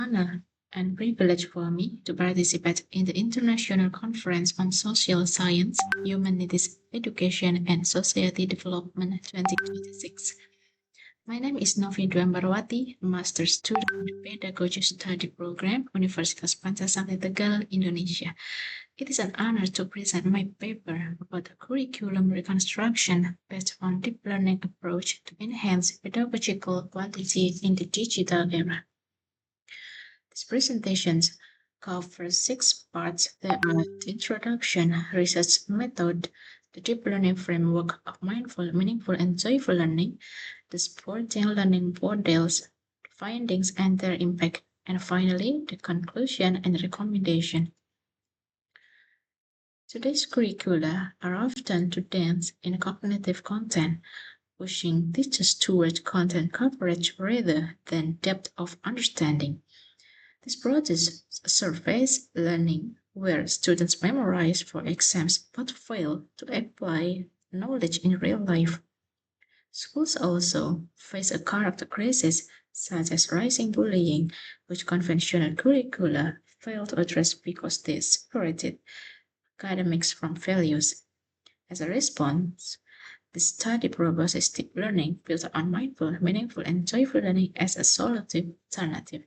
Honor and privilege for me to participate in the International Conference on Social Science, Humanities, Education and Society Development 2026. My name is Novi Dwambarwati, Master's Student in the Pedagogy Study Program, Universitas Pancasila Tegal, Indonesia. It is an honor to present my paper about the curriculum reconstruction based on deep learning approach to enhance pedagogical quality in the digital era. This presentation covers 6 parts. There are the introduction, research method, the deep learning framework of mindful, meaningful, and joyful learning, the supporting learning models, findings and their impact, and finally, the conclusion and recommendation. Today's curricula are often too dense in cognitive content, pushing teachers toward content coverage rather than depth of understanding. This process surface learning, where students memorize for exams but fail to apply knowledge in real life. Schools also face a character crisis, such as rising bullying, which conventional curricula fail to address because they separated academics from values. As a response, the study proposes deep learning built on mindful, meaningful, and joyful learning as a solutive alternative.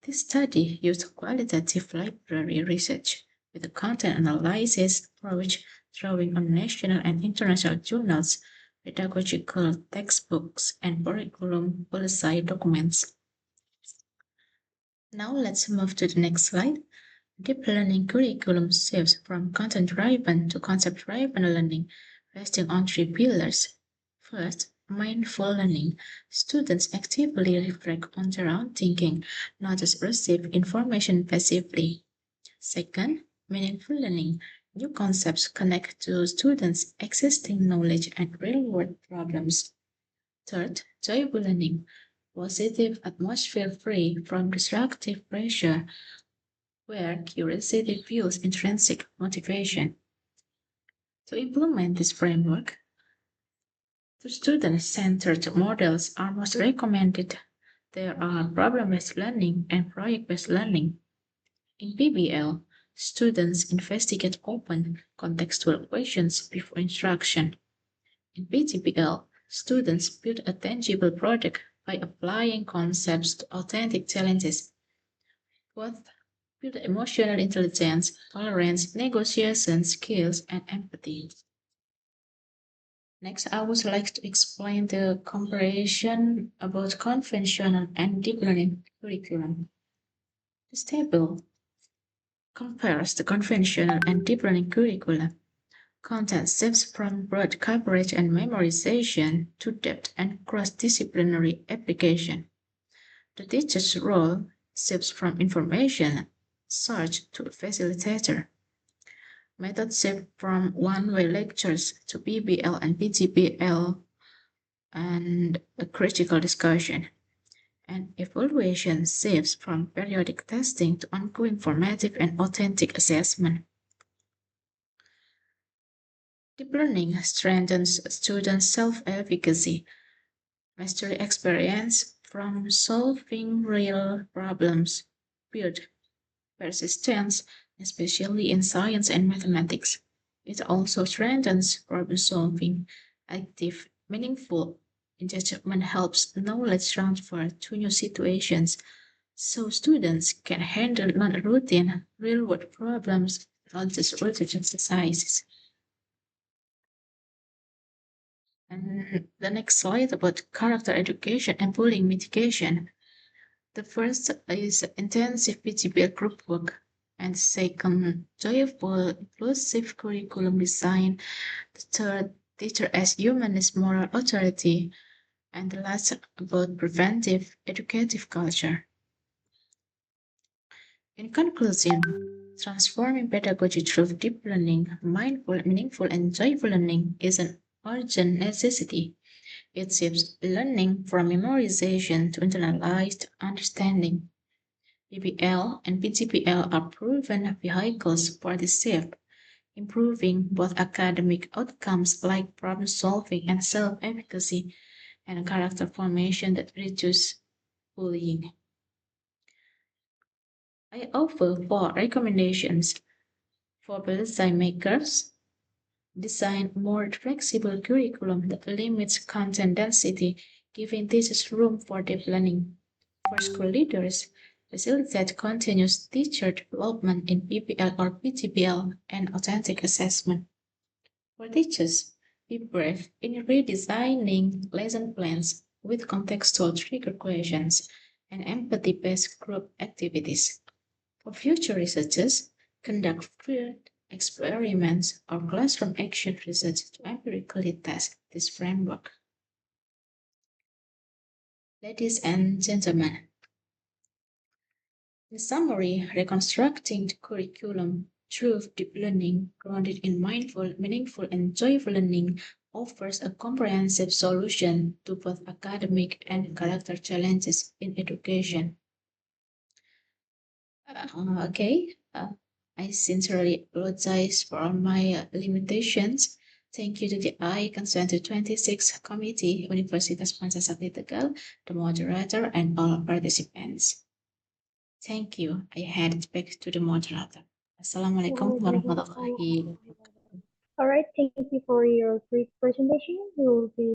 This study used qualitative library research with a content analysis approach drawing on national and international journals, pedagogical textbooks, and curriculum policy documents. Now let's move to the next slide. Deep learning curriculum shifts from content-driven to concept-driven learning, resting on 3 pillars. First, mindful learning. Students actively reflect on their own thinking, not just receive information passively. Second, meaningful learning. New concepts connect to students' existing knowledge and real-world problems. Third, joyful learning. Positive atmosphere free from destructive pressure where curiosity fuels intrinsic motivation. To implement this framework, the student-centered models are most recommended. There are problem-based learning and project-based learning. In PBL, students investigate open, contextual questions before instruction. In PTBL, students build a tangible project by applying concepts to authentic challenges. Both build emotional intelligence, tolerance, negotiation skills, and empathy. Next, I would like to explain the comparison about conventional and deep learning curriculum. This table compares the conventional and deep learning curriculum. Content shifts from broad coverage and memorization to depth and cross-disciplinary application. The teacher's role shifts from information search to facilitator. Methods shift from one-way lectures to PBL and PTBL and a critical discussion. And evaluation shifts from periodic testing to ongoing formative and authentic assessment. Deep learning strengthens students' self-efficacy, mastery experience from solving real problems, build persistence, especially in science and mathematics. It also strengthens problem solving. Active, meaningful engagement helps knowledge transfer to new situations so students can handle non-routine real-world problems, not just research exercises. And the next slide about character education and bullying mitigation. The first is intensive PGBL group work, and second, joyful, inclusive curriculum design. The third, teacher as humanist moral authority, and the last about preventive educative culture. In conclusion, transforming pedagogy through deep learning, mindful, meaningful, and joyful learning is an urgent necessity. It shifts learning from memorization to internalized understanding. PBL and PGPL are proven vehicles for this shift, improving both academic outcomes like problem solving and self efficacy and character formation that reduce bullying. I offer 4 recommendations for policymakers. Design more flexible curriculum that limits content density, giving teachers room for deep learning. For school leaders, facilitate continuous teacher development in PPL or PTBL and authentic assessment. For teachers, be brave in redesigning lesson plans with contextual trigger questions and empathy-based group activities. For future researchers, conduct field experiments or classroom action research to empirically test this framework. Ladies and gentlemen, in summary, reconstructing the curriculum through deep learning grounded in mindful, meaningful, and joyful learning offers a comprehensive solution to both academic and character challenges in education. Okay, I sincerely apologize for all my limitations. Thank you to the I Consent to 26 Committee, Universitas Pancasila Tegal, the moderator, and all participants. Thank you. I hand it back to the moderator. Assalamualaikum warahmatullahi wabarakatuh. All right, thank you for your brief presentation. We will be